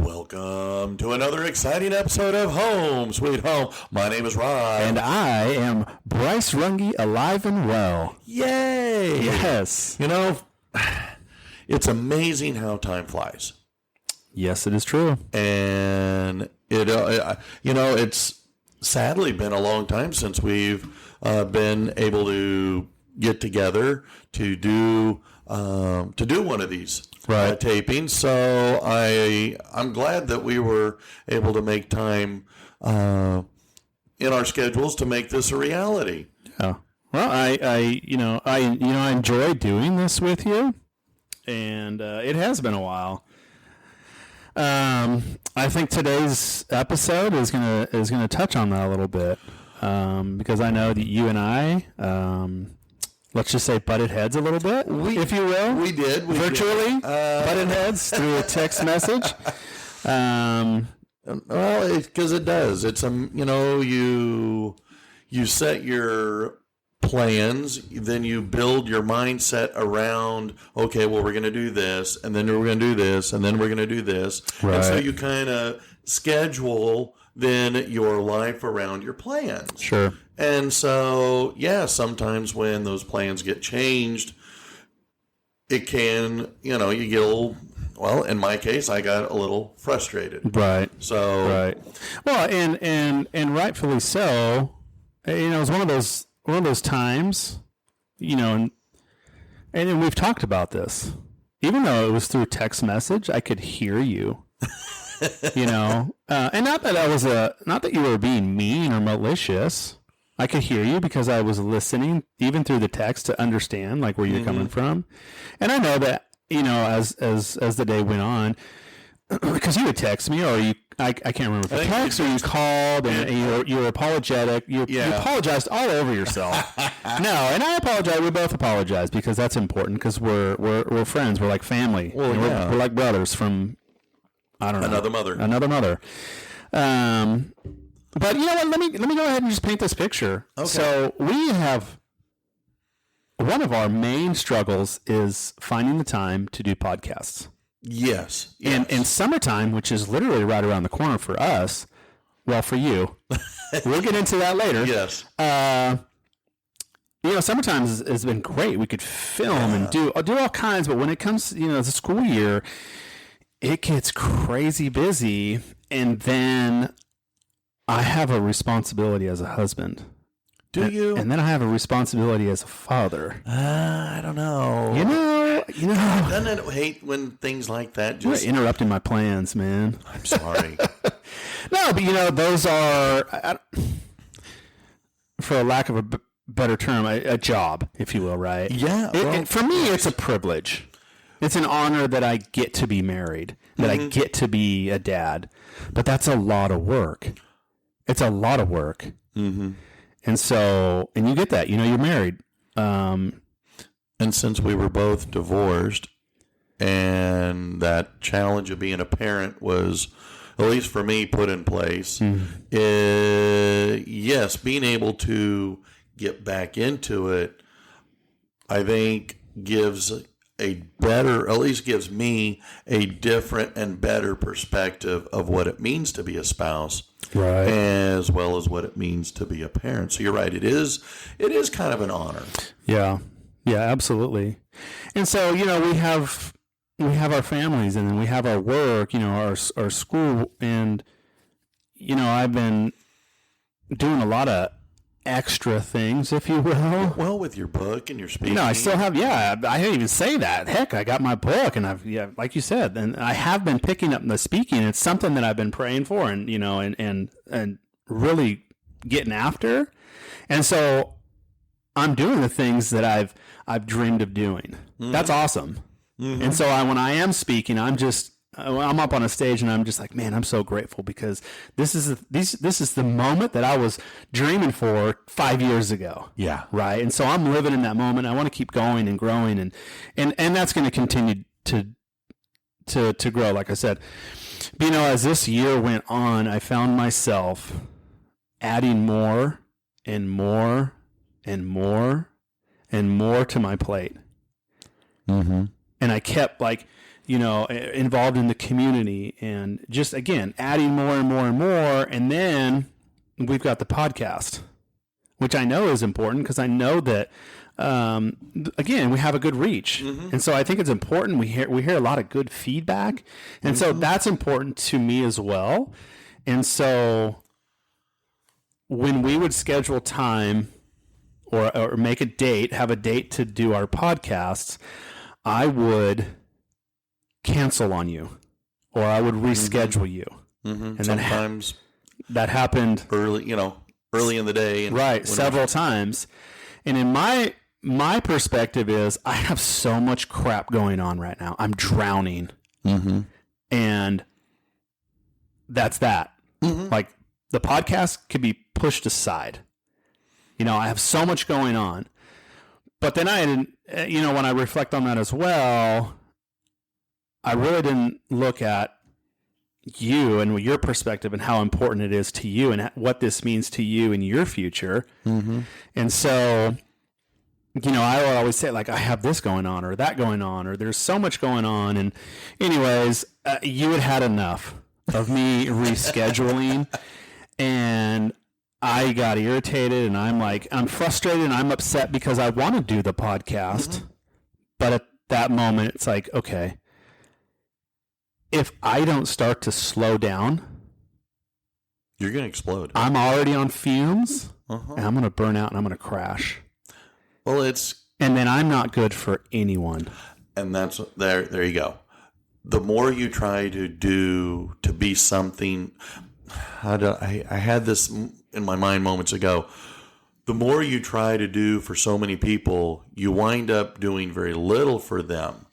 Welcome to another exciting episode of Home Sweet Home. My name is Rod. And I am Bryce Runge, alive and well. Yay! Yes. You know, it's amazing how time flies. Yes, it is true. And, it's sadly been a long time since we've been able to get together to do one of these tapings. So I'm glad that we were able to make time in our schedules to make this a reality. Yeah. Well, I enjoy doing this with you, and it has been a while. I think today's episode is gonna touch on that a little bit, because I know that you and I, let's just say, butted heads a little bit, if you will. We did. Virtually butted heads through a text message. Well, because it does. It's you set your plans, then you build your mindset around, okay, well, we're going to do this, and then we're going to do this, and then we're going to do this. Right. And so you kind of schedule then your life around your plans. Sure. And so, yeah, sometimes when those plans get changed, it can, you get a little, well, in my case, I got a little frustrated. Right. So. Right. Well, and rightfully so. It's one of those times, and we've talked about this. Even though it was through text message, I could hear you. And not that you were being mean or malicious. I could hear you because I was listening even through the text to understand like where you're coming from. And I know that, as the day went on, because you would text me or I can't remember if you text or you called and you were apologetic. You apologized all over yourself. No, and I apologize. We both apologize because that's important because we're friends. We're like family. Well, we're like brothers from, I don't know. Another mother. But you know what? Let me go ahead and just paint this picture. Okay. So we have one of our main struggles is finding the time to do podcasts. Yes. And summertime, which is literally right around the corner for us, well, for you, we'll get into that later. Yes. Summertime has been great. We could film and do all kinds, but when it comes to, the school year, it gets crazy busy. And then I have a responsibility as a husband. Do you? And then I have a responsibility as a father. I don't know. Doesn't it hate when things like that just... You're interrupting my plans, man. I'm sorry. No, but those are, for a lack of a better term, a job, if you will, right? Yeah. For me, it's a privilege. It's an honor that I get to be married, that I get to be a dad. But that's a lot of work. It's a lot of work. Mm-hmm. And so, and you get that, you're married. And since we were both divorced and that challenge of being a parent was, at least for me, put in place, yes, being able to get back into it, I think gives me a different and better perspective of what it means to be a spouse. Right. As well as what it means to be a parent. So you're right. It is kind of an honor. Yeah. Yeah, absolutely. And so, we have our families and then we have our work, our school. And, I've been doing a lot of extra things, if you will. Well, with your book and your speaking. I still have, I didn't even say that. Heck, I got my book and like you said, and I have been picking up the speaking. It's something that I've been praying for and, and really getting after. And so I'm doing the things that I've dreamed of doing. Mm-hmm. That's awesome. Mm-hmm. And so when I am speaking, I'm up on a stage and I'm just like, man, I'm so grateful because this is the moment that I was dreaming for 5 years ago. Yeah. Right. And so I'm living in that moment. I want to keep going and growing and that's going to continue to grow. Like I said, but, as this year went on, I found myself adding more and more and more and more to my plate. Mm-hmm. And I kept involved in the community, and just, again, adding more and more and more. And then we've got the podcast, which I know is important because I know that, again, we have a good reach. And so I think it's important. We hear a lot of good feedback. And so that's important to me as well. And so when we would schedule time or make a date, have a date to do our podcasts, I would cancel on you, or I would reschedule you. And Sometimes that happened early in the day. And right, several times. And in my perspective is, I have so much crap going on right now. I'm drowning. And that's that. Like, the podcast could be pushed aside. I have so much going on. But then I didn't, when I reflect on that as well, I really didn't look at you and your perspective and how important it is to you and what this means to you in your future. And so, I would always say, like, I have this going on or that going on, or there's so much going on. And anyways, you had enough of me rescheduling, and I got irritated, and I'm frustrated, and I'm upset because I want to do the podcast. But at that moment, it's like, okay, if I don't start to slow down, you're going to explode. I'm already on fumes, and I'm going to burn out, and I'm going to crash. Well, and then I'm not good for anyone. And that's there you go. The more you try to be something, I had this in my mind moments ago. The more you try to do for so many people, you wind up doing very little for them.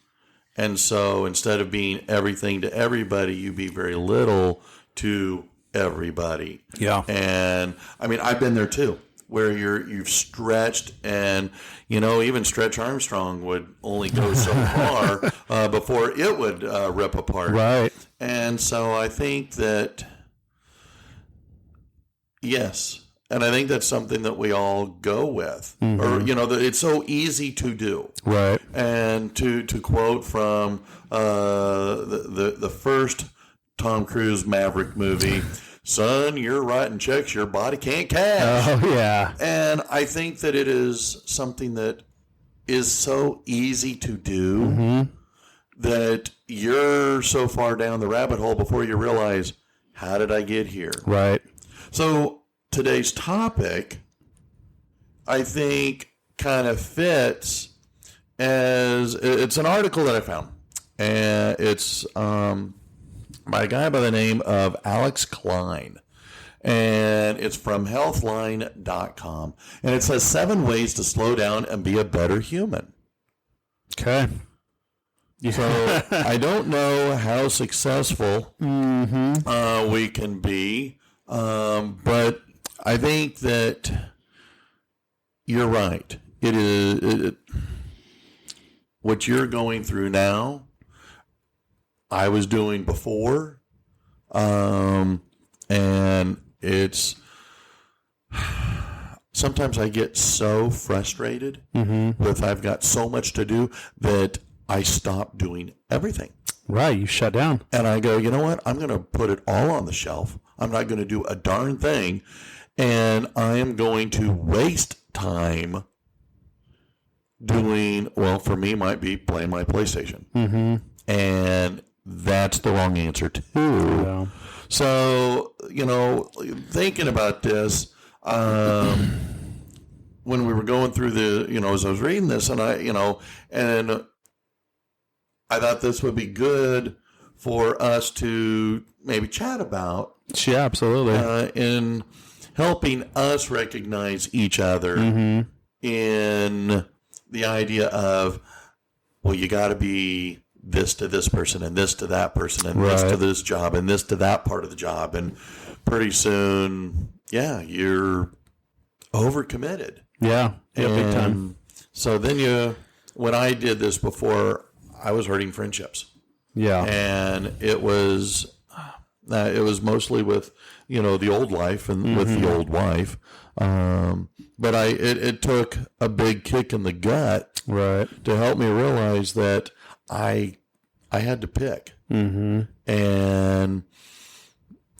And so instead of being everything to everybody, you be very little to everybody. Yeah. And I mean, I've been there too, where you've stretched, and even Stretch Armstrong would only go so far before it would rip apart. Right. And so I think that, yes, and I think that's something that we all go with, or that it's so easy to do. Right. And to quote from the first Tom Cruise Maverick movie, "Son, you're writing checks your body can't cash." Oh, yeah. And I think that it is something that is so easy to do that you're so far down the rabbit hole before you realize, how did I get here? Right. So today's topic, I think, kind of fits as it's an article that I found, and it's by a guy by the name of Alex Klein, and it's from healthline.com, and it says 7 ways to slow down and be a better human. Okay. So I don't know how successful we can be, but I think that you're right. It is what you're going through now, I was doing before, and it's sometimes I get so frustrated with I've got so much to do that I stop doing everything. Right, you shut down. And I go, you know what? I'm going to put it all on the shelf. I'm not going to do a darn thing. And I am going to waste time doing, well, for me, might be playing my PlayStation. And that's the wrong answer, too. Yeah. So, thinking about this, when we were going through as I was reading this, and and I thought this would be good for us to maybe chat about. Yeah, absolutely. In helping us recognize each other in the idea of, well, you got to be this to this person and this to that person and this to this job and this to that part of the job. And pretty soon, you're overcommitted. Yeah, big time. So then when I did this before, I was hurting friendships. Yeah. And it was mostly with, the old life and with the old wife. But it took a big kick in the gut to help me realize that I I had to pick. Mm-hmm. And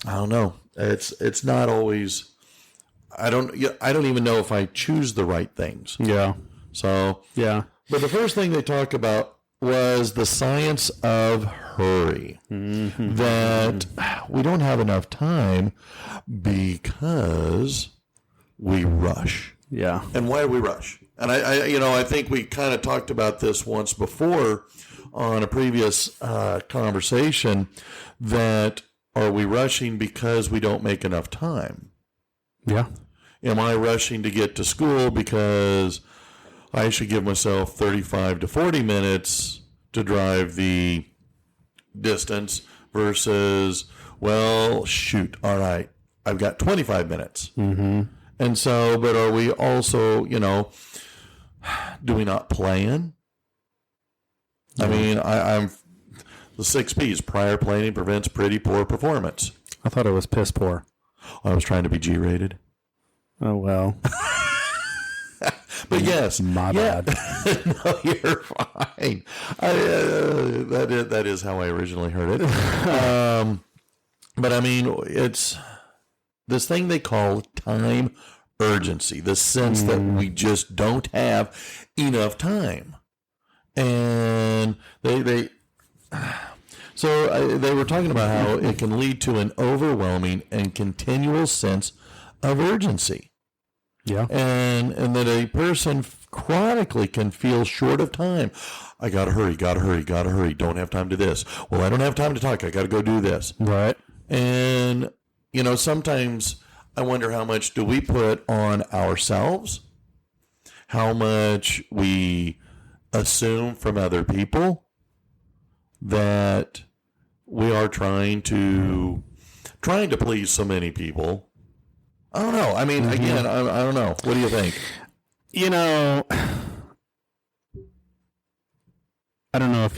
I don't know. It's not always. I don't even know if I choose the right things. Yeah. So Yeah. but the first thing they talk about was the science of hurry. Mm-hmm. That we don't have enough time because we rush. Yeah. And why do we rush? And I think we kind of talked about this once before on a previous conversation. That are we rushing because we don't make enough time? Yeah. Am I rushing to get to school because I should give myself 35 to 40 minutes to drive the distance versus, well, shoot, all right, I've got 25 minutes. Mm-hmm. And so, but are we also, do we not plan? I mean, I'm the 6 P's: prior planning prevents pretty poor performance. I thought it was piss poor. I was trying to be G-rated. Oh, well. But yes, My bad. No, you're fine. That is how I originally heard it. But I mean, it's this thing they call time urgency, the sense that we just don't have enough time. And they were talking about how it can lead to an overwhelming and continual sense of urgency. Yeah. And that a person chronically can feel short of time. I gotta hurry, don't have time to this. Well, I don't have time to talk, I gotta go do this. Right. And, sometimes I wonder how much do we put on ourselves, how much we assume from other people that we are trying to please so many people. I don't know. I mean, again, I don't know. What do you think? I don't know if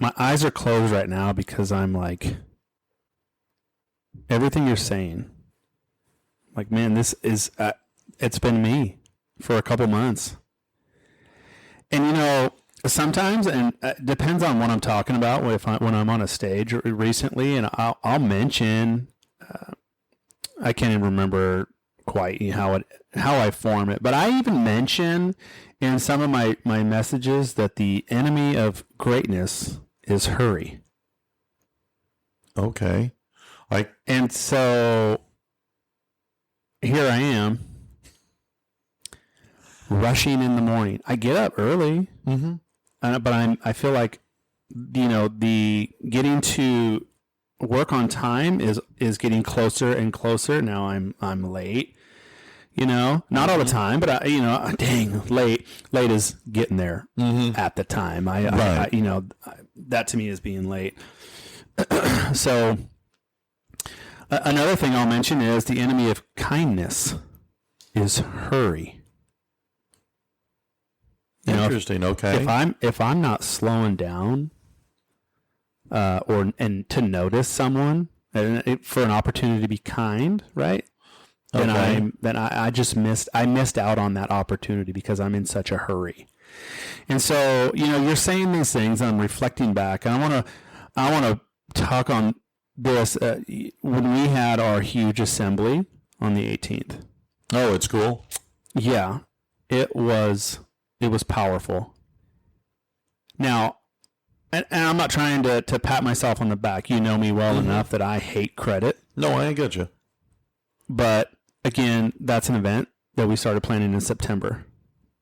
my eyes are closed right now because I'm like, everything you're saying, like, man, this is, it's been me for a couple months. And, sometimes, and it depends on what I'm talking about, when I'm on a stage recently, and I'll mention, I can't even remember quite how I form it, but I even mention in some of my messages that the enemy of greatness is hurry. Okay. And so here I am rushing in the morning. I get up early, but I feel like, the getting to work on time is getting closer and closer. Now I'm late, not all the time, but dang, late is getting there at the time. I that to me is being late. So another thing I'll mention is the enemy of kindness is hurry. Interesting. Okay. If I'm not slowing down, and to notice someone for an opportunity to be kind, right? Then I missed out on that opportunity because I'm in such a hurry. And so, you're saying these things, and I'm reflecting back, and I want to talk on this when we had our huge assembly on the 18th. Oh, it's cool. Yeah, it was powerful. Now, and I'm not trying to pat myself on the back. You know me well enough that I hate credit. No, I get you. But again, that's an event that we started planning in September.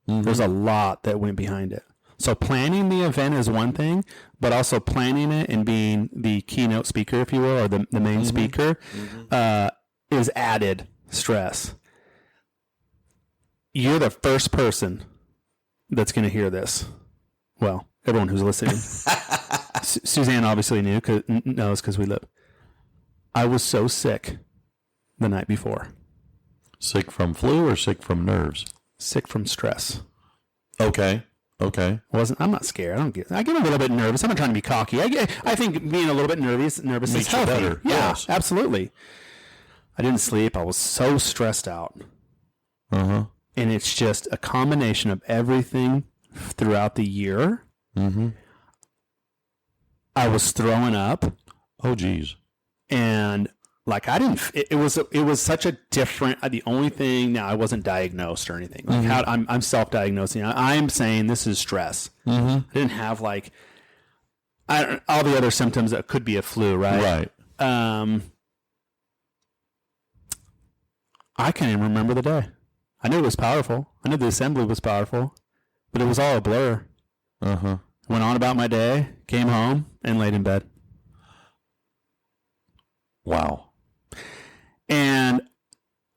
There's a lot that went behind it. So planning the event is one thing, but also planning it and being the keynote speaker, if you will, or the main speaker, is added stress. You're the first person that's going to hear this. Well, everyone who's listening. Suzanne obviously knows because we live. I was so sick the night before. Sick from flu or sick from nerves? Sick from stress. Okay. I'm not scared. I get a little bit nervous. I'm not trying to be cocky. I think being a little bit nervous Makes is you healthy. better. Yeah, Yes. absolutely. I didn't sleep. I was so stressed out. Uh-huh. And it's just a combination of everything throughout the year. I was throwing up, Oh, geez. and like I didn't. It was such a different. The only thing now, I wasn't diagnosed or anything. Like I'm self-diagnosing. I'm saying this is stress. I didn't have like all the other symptoms that could be a flu, right? Right. I can't even remember the day. I knew it was powerful. I knew the assembly was powerful, but it was all a blur. Uh-huh. Went on about my day, came home, and laid in bed. Wow. And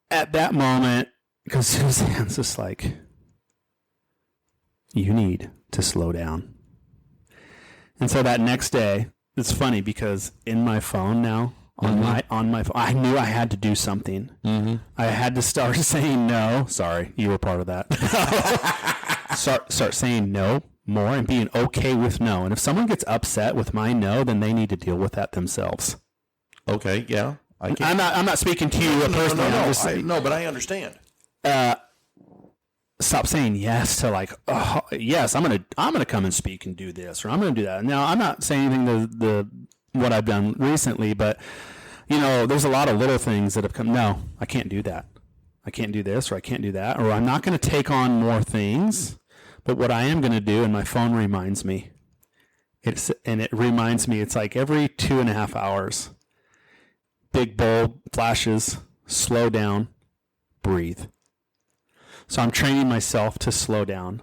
at that moment, because Suzanne's just like, you need to slow down. And so that next day, it's funny because in my phone now, on my phone, I knew I had to do something. I had to start saying no. Sorry, you were part of that. start saying no more and being okay with no. And if someone gets upset with my no, then they need to deal with that themselves. Okay, yeah. I can't. I'm not speaking to you personally. No, but I understand. Stop saying yes to like, oh, yes, I'm gonna come and speak and do this, or I'm gonna do that. Now, I'm not saying anything to the what I've done recently, but there's a lot of little things that have come. No, I can't do that. I can't do this, or I can't do that, or I'm not going to take on more things. But what I am going to do, and my phone reminds me, it reminds me. It's like every 2.5 hours, big bulb flashes, slow down, breathe. So I'm training myself to slow down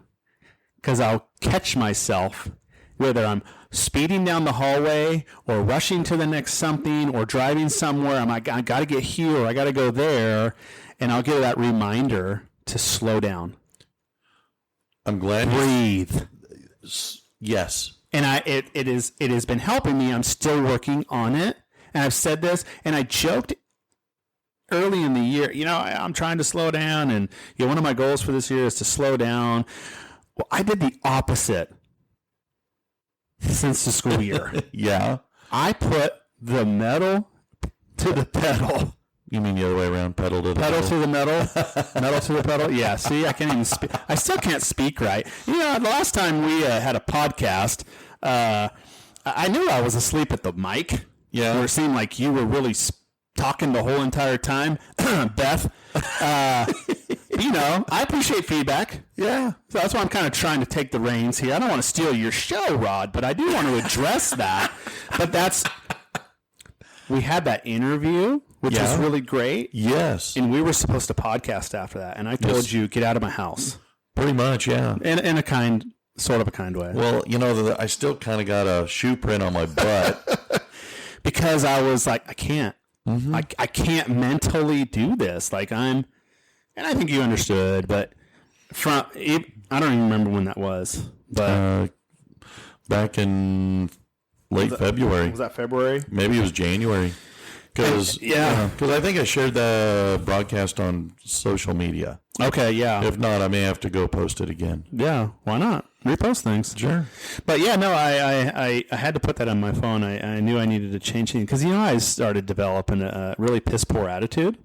because I'll catch myself whether I'm speeding down the hallway or rushing to the next something or driving somewhere. I got to get here or I got to go there, and I'll get that reminder to slow down. I'm glad. Breathe. Yes. And it has been helping me. I'm still working on it. And I've said this, and I joked early in the year, I'm trying to slow down, and one of my goals for this year is to slow down. Well, I did the opposite since the school year. Yeah. I put the metal to the pedal. You mean the other way around? Pedal to the pedal. Pedal to the metal. Metal to the pedal. Yeah, see, I can't even speak. I still can't speak right. The last time we had a podcast, I knew I was asleep at the mic. Yeah. Where it seemed like you were really talking the whole entire time. Beth, I appreciate feedback. Yeah. So that's why I'm kind of trying to take the reins here. I don't want to steal your show, Rod, but I do want to address that. But we had that interview, which was really great. Yes. And we were supposed to podcast after that. And I told you, get out of my house. Pretty much, yeah. In a sort of a kind way. Well, I still kind of got a shoe print on my butt. Because I was like, I can't. Mm-hmm. I can't mentally do this. Like and I think you understood, but I don't even remember when that was. But back in late February. Was that February? Maybe it was January. Because I think I shared the broadcast on social media. Okay, yeah. If not, I may have to go post it again. Yeah, why not? Repost things. Sure. But yeah, no, I had to put that on my phone. I knew I needed to change things because I started developing a really piss poor attitude,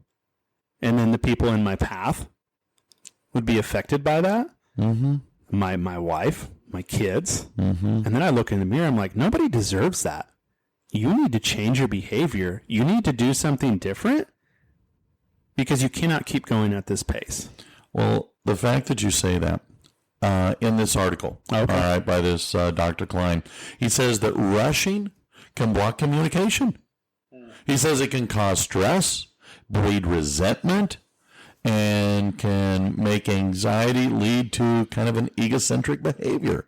and then the people in my path would be affected by that. Mm-hmm. My wife, my kids, and then I look in the mirror. I'm like, nobody deserves that. You need to change your behavior. You need to do something different because you cannot keep going at this pace. Well, the fact that you say that in this article, all right, by this Dr. Klein, he says that rushing can block communication. He says it can cause stress, breed resentment, and can make anxiety lead to kind of an egocentric behavior.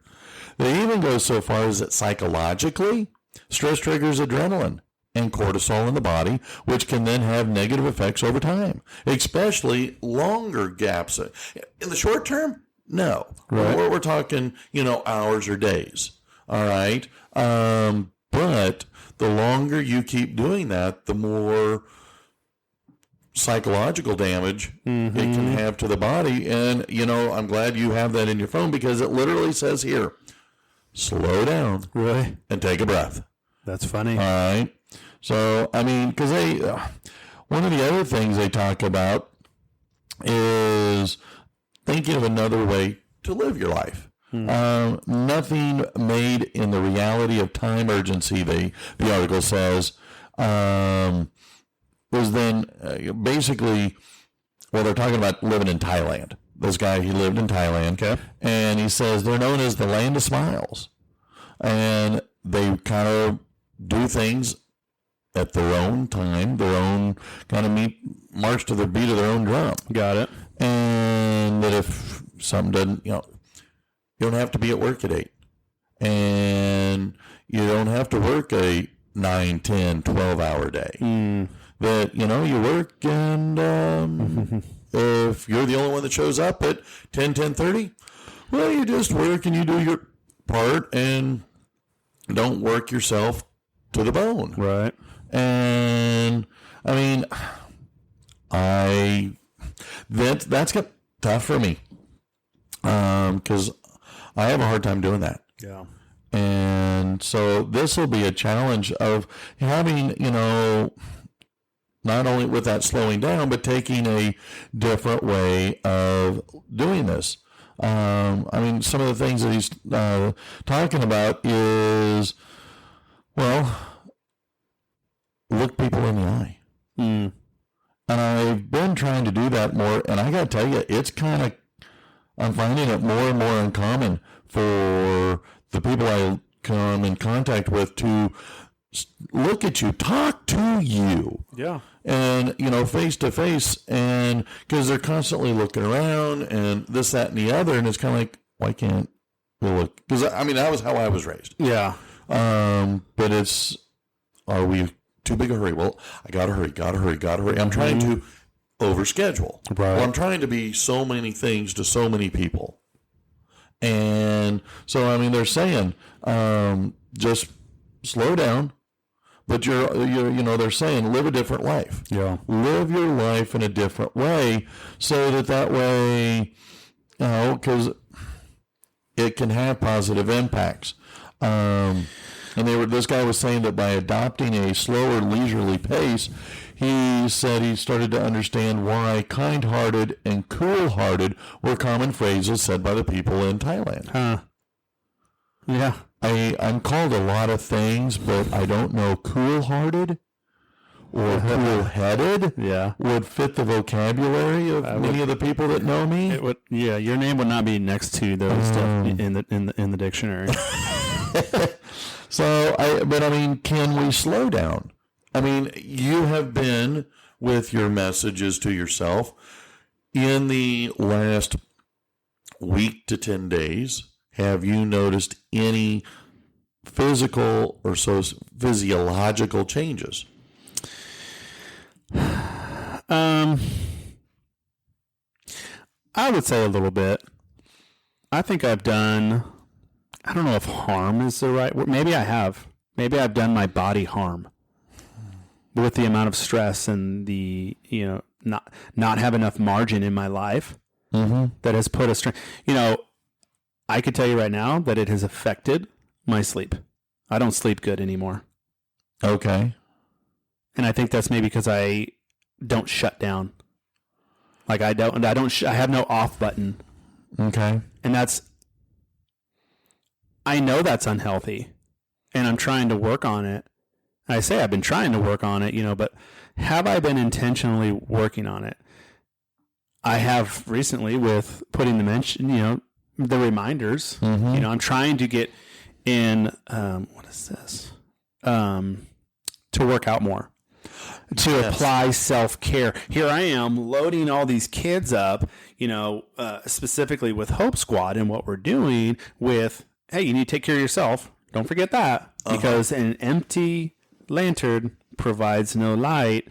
They even go so far as that psychologically, stress triggers adrenaline and cortisol in the body, which can then have negative effects over time, especially longer gaps. In the short term, no. Right. We're talking, hours or days. All right. But the longer you keep doing that, the more psychological damage it can have to the body. And, I'm glad you have that in your phone because it literally says here, slow down. Really? And take a breath. That's funny. All right. So, because one of the other things they talk about is thinking of another way to live your life. Nothing made in the reality of time urgency, the article says, was then basically, well, they're talking about living in Thailand. This guy, he lived in Thailand. Okay. And he says they're known as the land of smiles. And they kind of do things at their own time, their own kind of march to the beat of their own drum. Got it. And that if something doesn't, you don't have to be at work at 8. And you don't have to work a 9, 10, 12-hour day. That, you work and if you're the only one that shows up at 10:30, well, you just work and you do your part and don't work yourself to the bone. Right. And I mean, that's got tough for me because I have a hard time doing that. Yeah. And so this will be a challenge of having, not only with that slowing down, but taking a different way of doing this. I mean, some of the things that he's talking about is, well, look people in the eye. And I've been trying to do that more, and I got to tell you, I'm finding it more and more uncommon for the people I come in contact with to look at you, talk to you. Yeah. And, face to face, and because they're constantly looking around and this, that, and the other. And it's kind of like, why can't we look? Because, that was how I was raised. Yeah. But are we too big a hurry? Well, I got to hurry. I'm trying to overschedule. Right. Well, I'm trying to be so many things to so many people. And so, they're saying, just slow down. But they're saying live a different life. Yeah. Live your life in a different way so that way, because it can have positive impacts. And this guy was saying that by adopting a slower, leisurely pace, he said he started to understand why kind-hearted and cool-hearted were common phrases said by the people in Thailand. Huh. Yeah. I'm called a lot of things, but I don't know cool-hearted or cool-headed would fit the vocabulary of many of the people that know me. It would, yeah, your name would not be next to those stuff in the dictionary. So, can we slow down? You have been with your messages to yourself in the last week to 10 days. Have you noticed any physical or physiological changes? I would say a little bit. I think I've done, I don't know if harm is the right word. Maybe I have. Maybe I've done my body harm with the amount of stress and the, not have enough margin in my life that has put a strain. I could tell you right now that it has affected my sleep. I don't sleep good anymore. Okay. And I think that's maybe because I don't shut down. Like I have no off button. Okay. And I know that's unhealthy and I'm trying to work on it. I say I've been trying to work on it, but have I been intentionally working on it? I have recently with putting the reminders. I'm trying to get in, what is this? To work out more, to apply self-care. Here I am loading all these kids up, specifically with Hope Squad and what we're doing with, hey, you need to take care of yourself. Don't forget that because an empty lantern provides no light.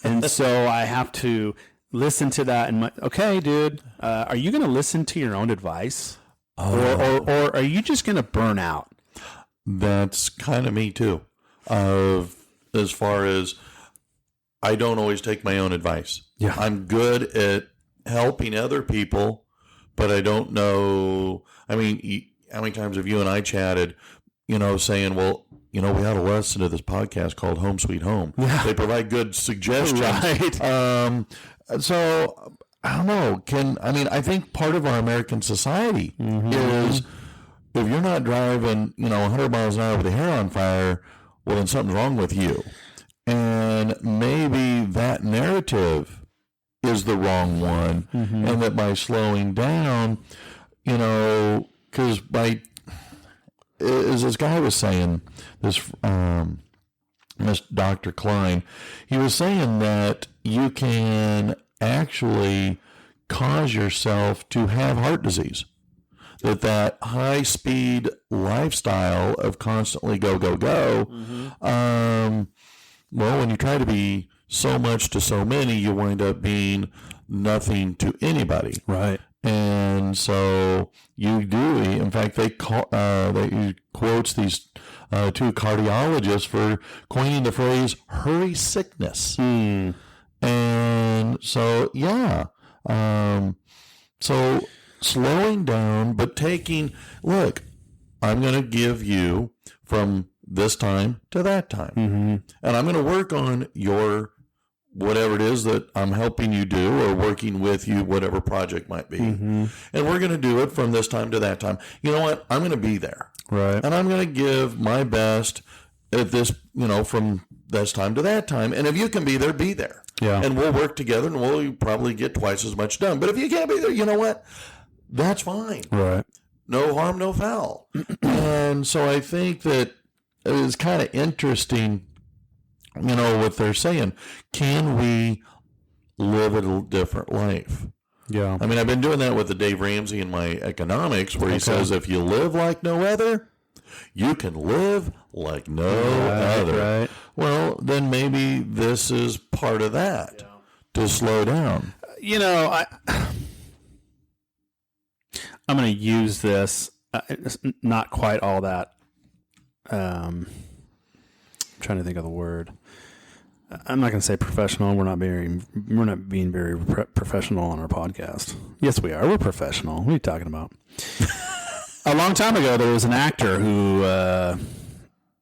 And so I have to listen to that and okay, dude, are you going to listen to your own advice or are you just going to burn out? That's kind of me too. As far as I don't always take my own advice. Yeah. I'm good at helping other people, but I don't know. How many times have you and I chatted, saying, well, we ought to listen to this podcast called Home Sweet Home. Yeah. They provide good suggestions. Right. So I don't know. I think part of our American society is if you're not driving, 100 miles an hour with your hair on fire, well, then something's wrong with you. And maybe that narrative is the wrong one. And that by slowing down, because as this guy was saying, this Dr. Klein, he was saying that you can actually cause yourself to have heart disease. That high-speed lifestyle of constantly go, go, go, well, when you try to be so much to so many, you wind up being nothing to anybody. Right. And so you do. In fact, he quotes these two cardiologists for coining the phrase "hurry sickness." And so, so slowing down, but look, I'm going to give you from this time to that time. And I'm going to work on your whatever it is that I'm helping you do or working with you, whatever project might be. And we're going to do it from this time to that time. You know what? I'm going to be there. Right. And I'm going to give my best at this, from this time to that time. And if you can be there, be there. Yeah. And we'll work together and we'll probably get twice as much done. But if you can't be there, you know what? That's fine. Right. No harm, no foul. And so I think that it is kind of interesting, what they're saying. Can we live a different life? Yeah. I've been doing that with the Dave Ramsey in my economics, where he says, if you live like no other, you can live like no other. Right. Well, then maybe this is part of that, to slow down. I'm going to use this. It's not quite all that. I'm trying to think of the word. I'm not going to say professional. We're not being very professional on our podcast. Yes, we are. We're professional. What are you talking about? A long time ago, there was an actor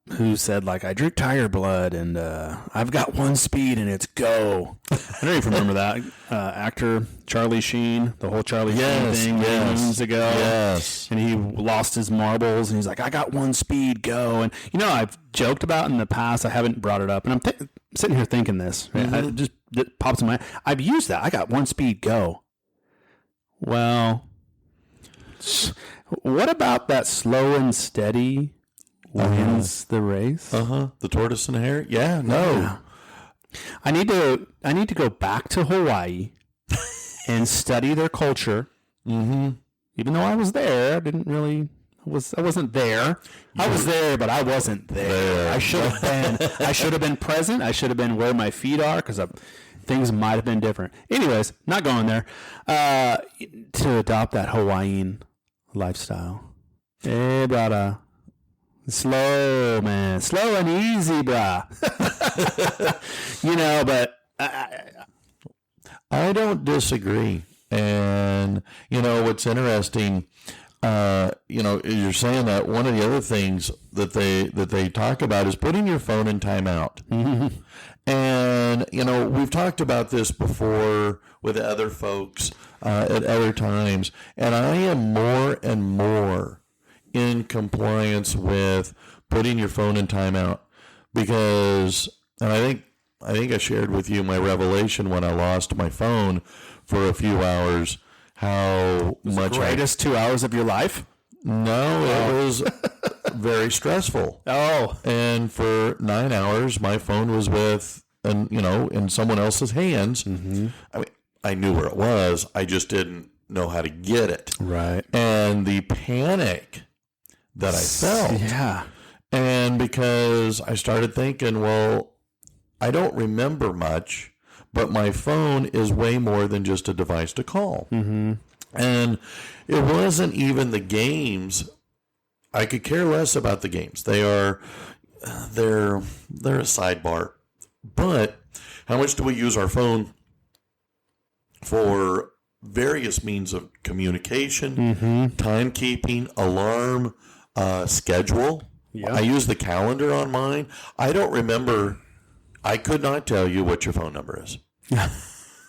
who said, like, I drink tiger blood and I've got one speed and it's go. I don't even remember that. Actor Charlie Sheen, the whole Charlie Sheen thing years ago. Yes. And he lost his marbles and he's like, I got one speed, go. And, I've joked about in the past, I haven't brought it up. And I'm sitting here thinking this. Right? It pops in my head. I've used that. I got one speed, go. Well, what about that slow and steady wins the race? The tortoise and the hare? Yeah, no. Yeah. I need to go back to Hawaii and study their culture. Even though I was there, I wasn't there. I was there, but I wasn't there. I should have been. I should have been present. I should have been where my feet are because things might have been different. Anyways, not going there. To adopt that Hawaiian lifestyle. Hey, brother. Slow, man. Slow and easy, brah. But I don't disagree. And, what's interesting, you're saying that one of the other things that they talk about is putting your phone in timeout. And, we've talked about this before with other folks at other times. And I am more and more in compliance with putting your phone in timeout because, and I think I shared with you my revelation when I lost my phone for a few hours, how much the greatest 2 hours of your life? No, it was very stressful. Oh. And for 9 hours, my phone was in someone else's hands. I knew where it was. I just didn't know how to get it. Right. And the panic that I felt. Yeah. And because I started thinking, well, I don't remember much, but my phone is way more than just a device to call. And it wasn't even the games. I could care less about the games. They're a sidebar. But how much do we use our phone for various means of communication, timekeeping, alarm, schedule? Yeah. I use the calendar on mine. I don't remember. I could not tell you what your phone number is.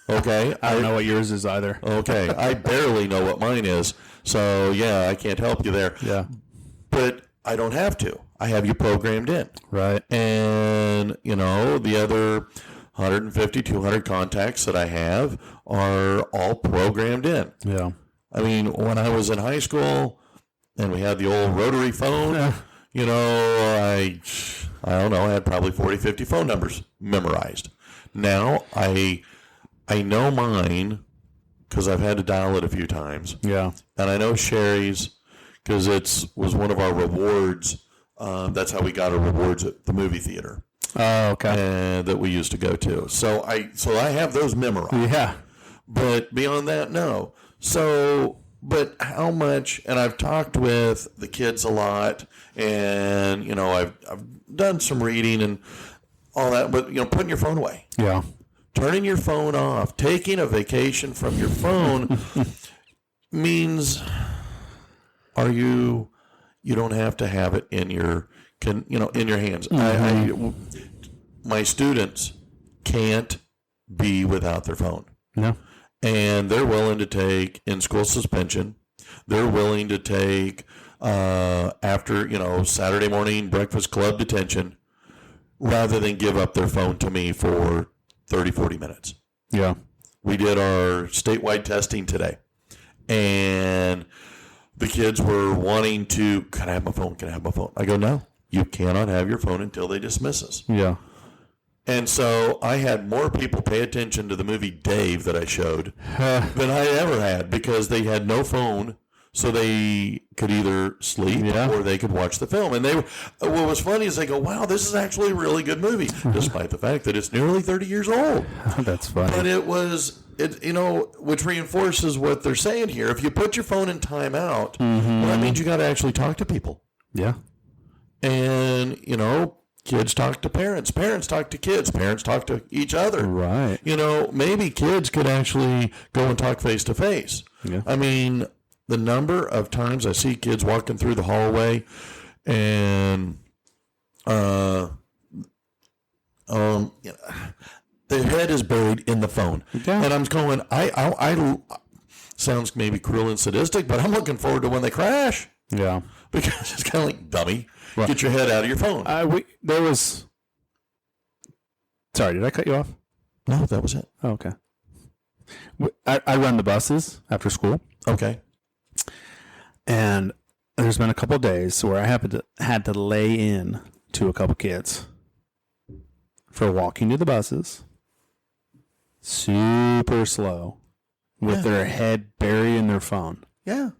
Okay. I don't know what yours is either. Okay. I barely know what mine is. So, yeah, I can't help you there. Yeah. But I don't have to. I have you programmed in. Right. And, the other 150, 200 contacts that I have are all programmed in. Yeah. I mean, when I was in high school and we had the old rotary phone, I don't know, I had probably 40, 50 phone numbers memorized. Now I know mine because I've had to dial it a few times. Yeah. And I know Sherry's because was one of our rewards. That's how we got our rewards at the movie theater. Oh, okay. That we used to go to. So I have those memorized. Yeah. But beyond that, no. So, but how much? And I've talked with the kids a lot, and I've done some reading and all that. But putting your phone away, Yeah. turning your phone off, taking a vacation from your phone means you don't have to have it in your in your hands. Mm-hmm. My students can't be without their phone. No. And they're willing to take in-school suspension. They're willing to take after Saturday morning breakfast club detention rather than give up their phone to me for 30, 40 minutes. Yeah. We did our statewide testing today, and the kids were wanting to, can I have my phone? Can I have my phone? I go, no, you cannot have your phone until they dismiss us. Yeah. And so I had more people pay attention to the movie Dave that I showed than I ever had because they had no phone, so they could either sleep or they could watch the film. And what was funny is they go, wow, this is actually a really good movie, despite the fact that it's nearly 30 years old. That's funny. But which reinforces what they're saying here. If you put your phone in timeout, well, that means you got to actually talk to people. Yeah. And, kids talk to parents. Parents talk to kids. Parents talk to each other. Right. Maybe kids could actually go and talk face to face. Yeah. I mean, the number of times I see kids walking through the hallway and their head is buried in the phone. Yeah. And I'm going, I sounds maybe cruel and sadistic, but I'm looking forward to when they crash. Yeah. Because it's kind of like, dummy, get your head out of your phone. Sorry, did I cut you off? No, that was it. Oh, okay. I run the buses after school. Okay. And there's been a couple of days where I had to lay in to a couple kids for walking to the buses super slow with their head buried in their phone. Yeah.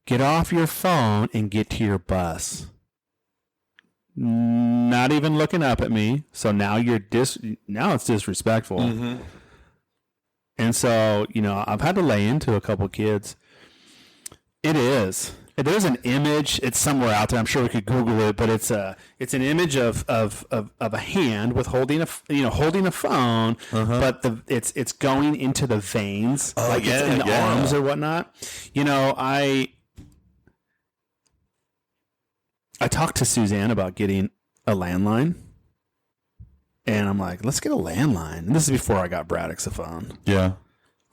Get off your phone and get to your bus. Not even looking up at me. So now now it's disrespectful. Mm-hmm. And so, I've had to lay into a couple kids. There's an image. It's somewhere out there. I'm sure we could Google it, but it's an image of a hand with holding a phone, but it's going into the veins, it's in the arms or whatnot. I talked to Suzanne about getting a landline, and I'm like, let's get a landline. And this is before I got Braddock's a phone. Yeah.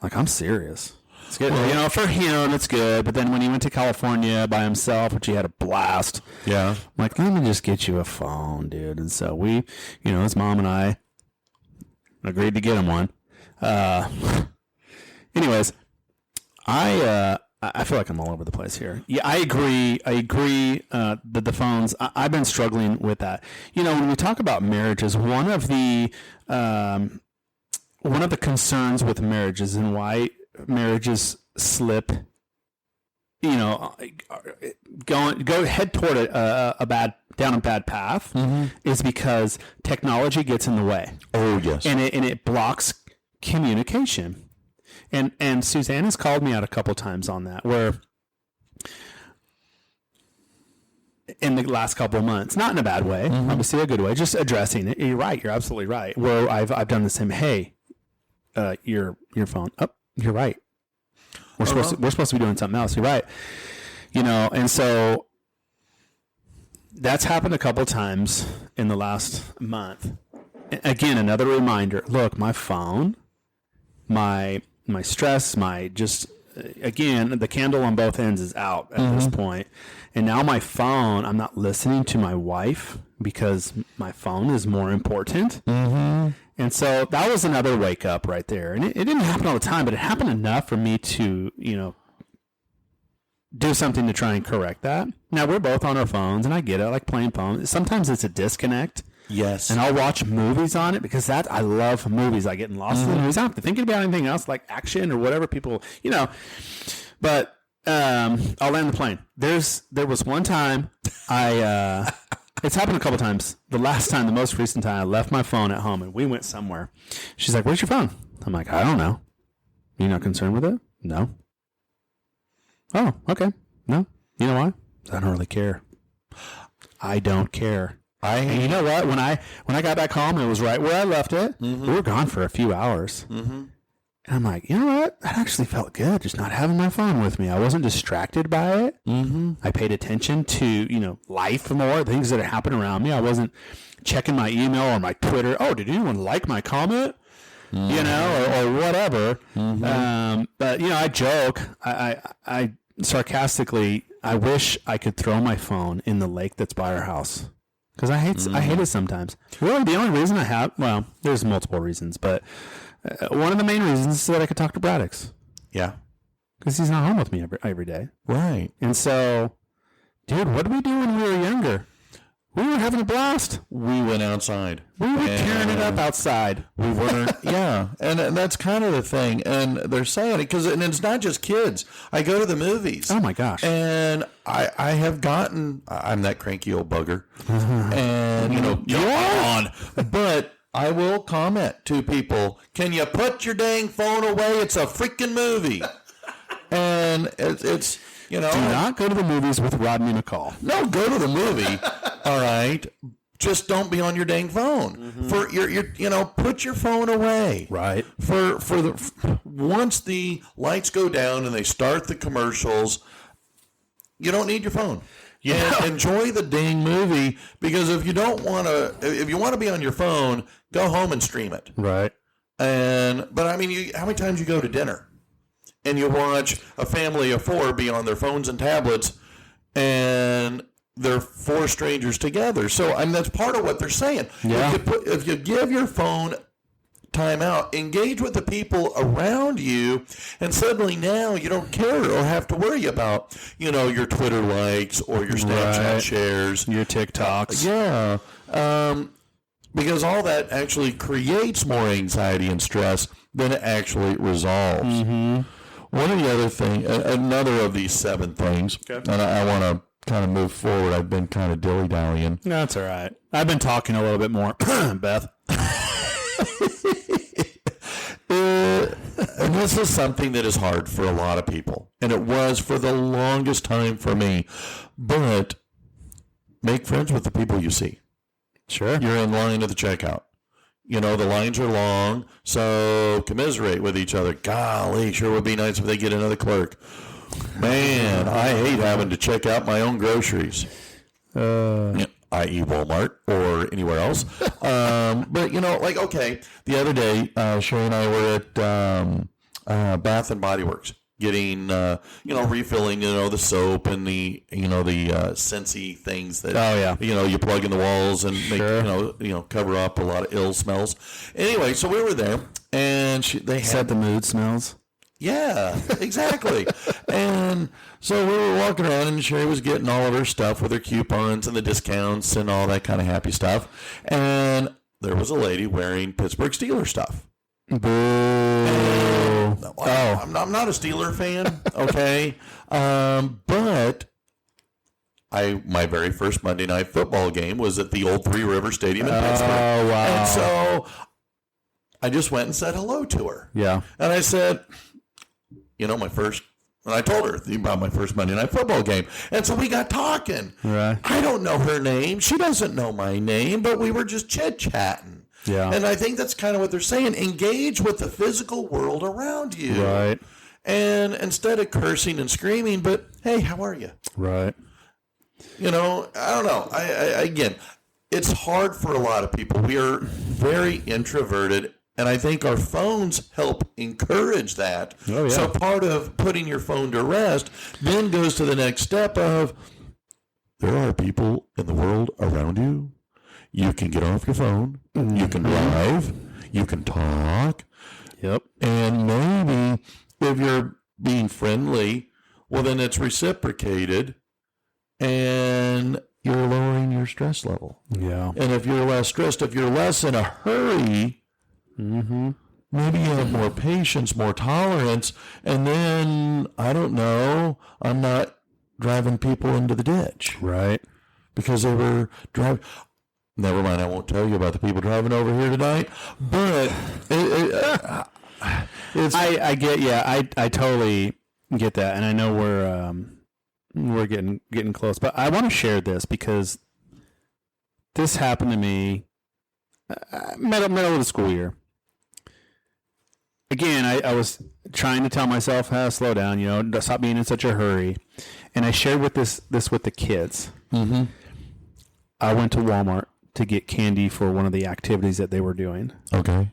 Like, I'm serious. It's good. For him, it's good. But then when he went to California by himself, which he had a blast. Yeah. I'm like, let me just get you a phone, dude. And so we, his mom and I agreed to get him one. Anyways, I feel like I'm all over the place here. Yeah, I agree. That the phones. I've been struggling with that. When we talk about marriages, one of the concerns with marriages and why marriages slip, go head toward a bad path, is because technology gets in the way. Oh yes, and it blocks communication. And Suzanne has called me out a couple times on that, where in the last couple of months, not in a bad way, obviously a good way, just addressing it. You're right. You're absolutely right. Where I've done the same. Hey, your phone. Oh, you're right. We're supposed to be doing something else. You're right. And so that's happened a couple times in the last month. Again, another reminder. Look, my phone my stress, my just again, the candle on both ends is out at this point. And now my phone, I'm not listening to my wife because my phone is more important. Mm-hmm. And so that was another wake up right there. And it didn't happen all the time, but it happened enough for me to, do something to try and correct that. Now, we're both on our phones, and I get it. I like playing phones. Sometimes it's a disconnect. Yes. And I'll watch movies on it because I love movies. I get lost in the movies. I don't have to think about anything else like action or whatever people, But I'll land the plane. There was one time it's happened a couple times. The most recent time, I left my phone at home and we went somewhere. She's like, "Where's your phone?" I'm like, "I don't know." "You're not concerned with it?" "No." "Oh, okay." "No." "You know why?" "I don't really care." I don't care. And you know what? When I got back home and it was right where I left it, we were gone for a few hours. Mm-hmm. And I'm like, you know what? That actually felt good, just not having my phone with me. I wasn't distracted by it. Mm-hmm. I paid attention to, life more, things that are happening around me. I wasn't checking my email or my Twitter. "Oh, did anyone like my comment?" Or whatever. Mm-hmm. But, I joke. I sarcastically, I wish I could throw my phone in the lake that's by our house. Because I hate it sometimes. Really, the only reason there's multiple reasons, but one of the main reasons is so that I could talk to Braddix. Yeah. Because he's not home with me every day. Right. And so, dude, what did we do when we were younger? We were having a blast. We went outside. We were tearing it up outside. We weren't, yeah. And that's kind of the thing. And they're saying it because it's not just kids. I go to the movies. Oh, my gosh. And I have gotten, I'm that cranky old bugger. And, on. But I will comment to people, "Can you put your dang phone away? It's a freaking movie." And it's do not go to the movies with Rodney McCall. No, go to the movie. All right. Just don't be on your dang phone. Mm-hmm. For your put your phone away. Right. Once the lights go down and they start the commercials, you don't need your phone. Yeah. And enjoy the dang movie, because if you want to be on your phone, go home and stream it. Right. But I mean, how many times you go to dinner and you watch a family of four be on their phones and tablets, and they're four strangers together. So that's part of what they're saying. Yeah. If you give your phone time out, engage with the people around you, and suddenly now you don't care or have to worry about, your Twitter likes or your Snapchat shares. Your TikToks. Yeah. Because all that actually creates more anxiety and stress than it actually resolves. Mm-hmm. One of the other things, another of these 7 things, and I want to kind of move forward. I've been kind of dilly-dallying. That's all right. I've been talking a little bit more. Beth. And this is something that is hard for a lot of people. And it was for the longest time for me. But make friends with the people you see. Sure. You're in line at the checkout. The lines are long, so commiserate with each other. Golly, sure would be nice if they get another clerk. Man, I hate having to check out my own groceries. I.e. Walmart or anywhere else. But, okay, the other day, Sherry and I were at Bath and Body Works getting, refilling, the soap and the Scentsy things that, you plug in the walls and make, cover up a lot of ill smells. Anyway, so we were there, and they had set the mood smells. Yeah, exactly. And so we were walking around, and Sherry was getting all of her stuff with her coupons and the discounts and all that kind of happy stuff. And there was a lady wearing Pittsburgh Steelers stuff. Boo. I'm not a Steeler fan, okay? But my very first Monday Night Football game was at the old Three River Stadium in Pittsburgh. Oh, wow. And so I just went and said hello to her. Yeah. And I said, and I told her about my first Monday Night Football game. And so we got talking. Right. I don't know her name. She doesn't know my name, but we were just chit-chatting. Yeah. And I think that's kind of what they're saying. Engage with the physical world around you. Right. And instead of cursing and screaming, but, hey, how are you? Right. I don't know. Again, it's hard for a lot of people. We are very introverted And I think our phones help encourage that. Oh, yeah. So part of putting your phone to rest then goes to the next step of, there are people in the world around you. You can get off your phone. You can drive. You can talk. Yep. And maybe if you're being friendly, well, then it's reciprocated and you're lowering your stress level. Yeah. And if you're less stressed, if you're less in a hurry, maybe you have more patience, more tolerance. And then, I don't know, I'm not driving people into the ditch Right. because they were driving. Never mind, I won't tell you about the people driving over here tonight. But it's I get, yeah, I totally get that, and I know we're getting close, but I want to share this because this happened to me middle of the school year. Again, I was trying to tell myself how to slow down, stop being in such a hurry, and I shared with this with the kids. Mm-hmm. I went to Walmart to get candy for one of the activities that they were doing. Okay.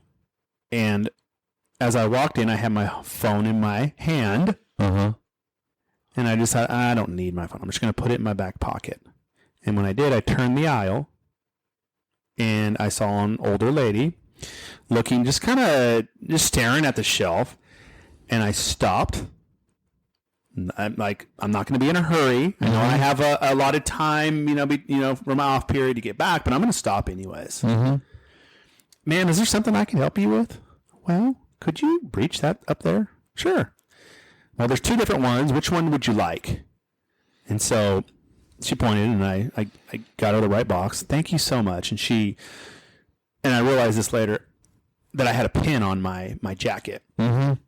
And as I walked in, I had my phone in my hand. Uh-huh. And I decided, I don't need my phone. I'm just going to put it in my back pocket. And when I did, I turned the aisle. And I saw an older lady looking, just staring at the shelf. And I stopped. I'm like, I'm not going to be in a hurry. I know I have a allotted time, for my off period to get back, but I'm going to stop anyways. Mm-hmm. Ma'am, is there something I can help you with? Well, could you reach that up there? Sure. Well, there's two different ones. Which one would you like? And so she pointed, and I got her the right box. Thank you so much. And I realized this later, that I had a pin on my jacket. Mm-hmm.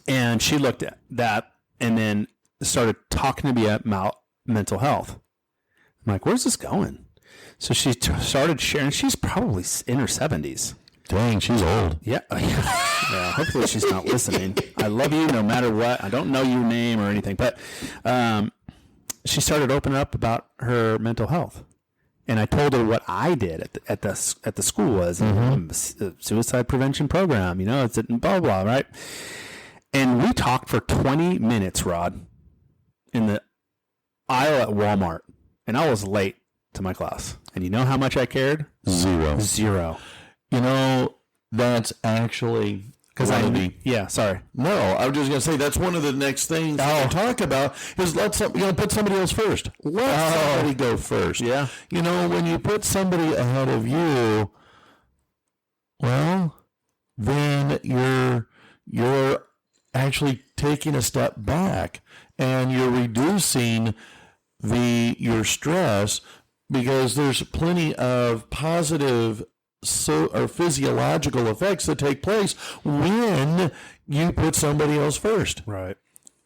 And she looked at that and then started talking to me about mental health. I'm like, where's this going? So she started sharing. She's probably in her 70s. Dang, she's old. Yeah. Yeah. Hopefully she's not listening. I love you no matter what. I don't know your name or anything, but she started opening up about her mental health. And I told her what I did at the school was a suicide prevention program. It's blah, blah, right? And we talked for 20 minutes, Rod, in the aisle at Walmart. And I was late to my class. And you know how much I cared? Zero. That's actually sorry. No, I was just going to say that's one of the next things to talk about is put somebody else first. Let somebody go first. Yeah. When you put somebody ahead of you, well, then you're actually taking a step back and you're reducing your stress because there's plenty of positive or physiological effects that take place when you put somebody else first. Right.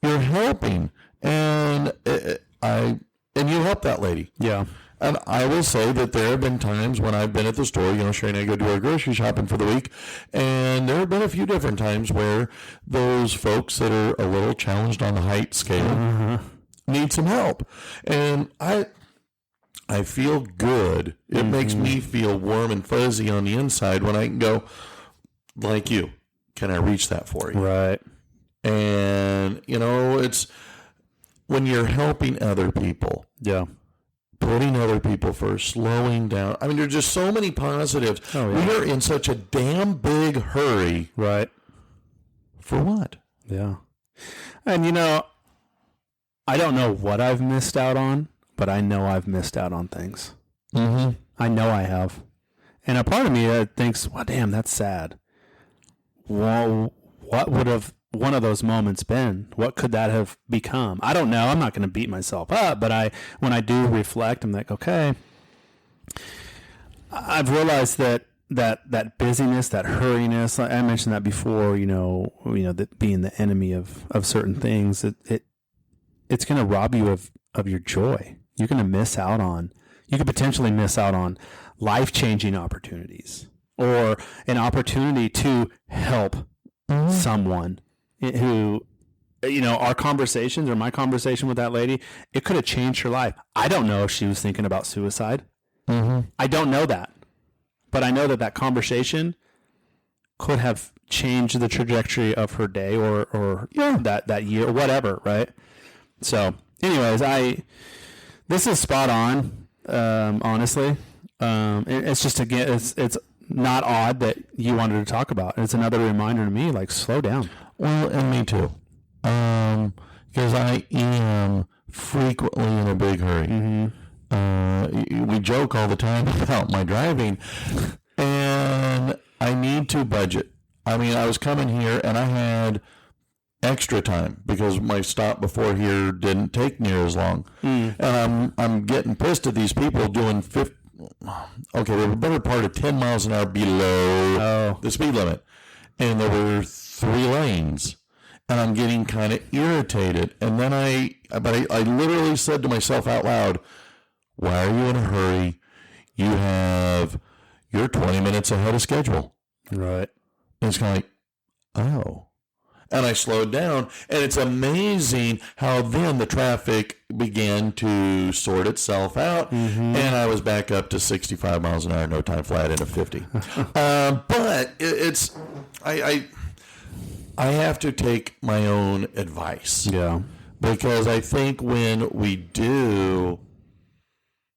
You're helping, and you help that lady. Yeah. And I will say that there have been times when I've been at the store, Sherry and I go do our grocery shopping for the week, and there have been a few different times where those folks that are a little challenged on the height scale need some help. And I feel good. It makes me feel warm and fuzzy on the inside when I can go, like you, can I reach that for you? Right. And, it's when you're helping other people. Yeah. Putting other people first, slowing down. I mean, there's just so many positives. Oh, yeah. We are in such a damn big hurry. Right. For what? Yeah. And, I don't know what I've missed out on, but I know I've missed out on things. Mm-hmm. I know I have. And a part of me thinks, well, damn, that's sad. Well, what would have one of those moments been? What could that have become? I don't know. I'm not going to beat myself up, but when I do reflect, I'm like, okay, I've realized that busyness, that hurriness, I mentioned that before, that being the enemy of certain things, it's going to rob you of your joy. You're going to you could potentially miss out on life-changing opportunities or an opportunity to help someone who, our conversations or my conversation with that lady, it could have changed her life. I don't know if she was thinking about suicide. Mm-hmm. I don't know that. But I know that conversation could have changed the trajectory of her day or that year or whatever, right? So, anyways, this is spot on. Honestly, it's just again, it's not odd that you wanted to talk about. It's another reminder to me, like, slow down. Well, and me too, because I am frequently in a big hurry. We joke all the time about my driving, and I need to budget. I mean, I was coming here and I had extra time because my stop before here didn't take near as long. And I'm getting pissed at these people doing they were a better part of 10 miles an hour below the speed limit. And there were 3 lanes. And I'm getting kind of irritated. And then I literally said to myself out loud, why are you in a hurry? You're 20 minutes ahead of schedule. Right. And it's kind of like, oh. And I slowed down. And it's amazing how then the traffic began to sort itself out. And I was back up to 65 miles an hour, no time flat in a 50. But I have to take my own advice. Yeah. Because I think when we do,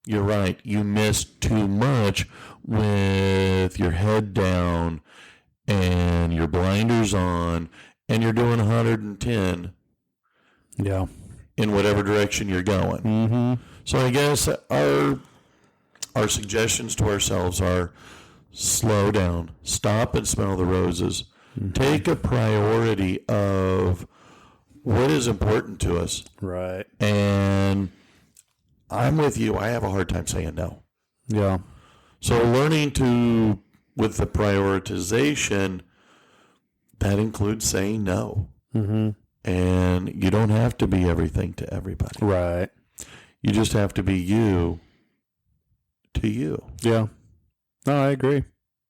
you're right, you miss too much with your head down and your blinders on and you're doing 110 in whatever direction you're going. So I guess our suggestions to ourselves are slow down, stop and smell the roses. Take a priority of what is important to us. Right. And I'm with you. I have a hard time saying no. Yeah. So learning with the prioritization, that includes saying no. And you don't have to be everything to everybody. Right. You just have to be you to you. Yeah. No, I agree.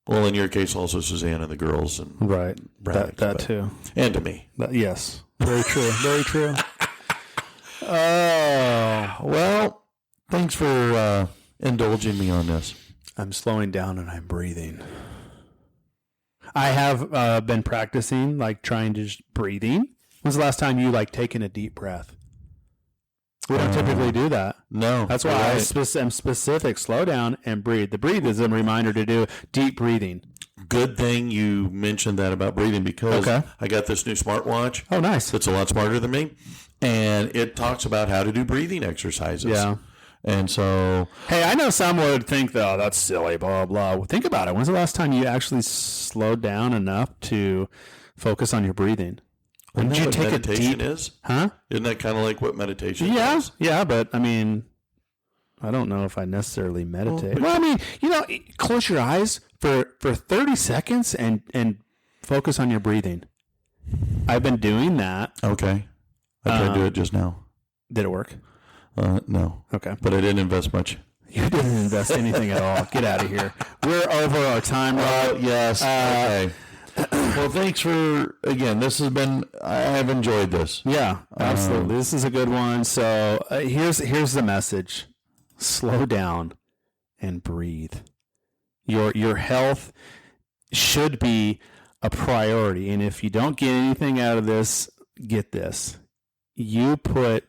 Well, in your case, also Suzanne and the girls and right. Braddock, That too. And to me. Yes. Very true. Very true. Oh, well, thanks for indulging me on this. I'm slowing down and I'm breathing. I have been practicing, like, trying to just breathing. When's the last time you, like, taken a deep breath? We don't typically do that. No. That's why I'm specific. Slow down and breathe. The breathe is a reminder to do deep breathing. Good thing you mentioned that about breathing because I got this new smartwatch. Oh, nice. That's a lot smarter than me. And it talks about how to do breathing exercises. Yeah. And so... Hey, I know some would think, though, that's silly, blah, blah. Well, think about it. When's the last time you actually slowed down enough to focus on your breathing? Isn't that what meditation is? Huh? Isn't that kind of like what meditation is? Yeah, but I mean, I don't know if I necessarily meditate. Well, I mean, close your eyes for 30 seconds and focus on your breathing. I've been doing that. Okay. I tried to do it just now. Did it work? No. Okay. But I didn't invest much. You didn't invest anything at all. Get out of here. We're over our time, Rob. Yes. Okay. Well, thanks for, again, I have enjoyed this. Yeah, absolutely. This is a good one. So here's the message. Slow down and breathe. Your health should be a priority. And if you don't get anything out of this, get this. You put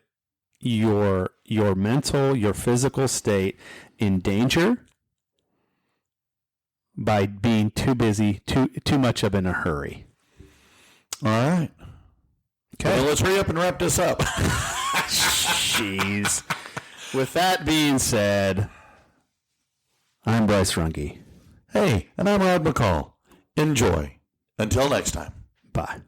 your mental, your physical state in danger by being too busy, too much of in a hurry. All right. Okay. Well, let's hurry up and wrap this up. Jeez. With that being said, I'm Bryce Runge. Hey, and I'm Rod McCall. Enjoy. Until next time. Bye.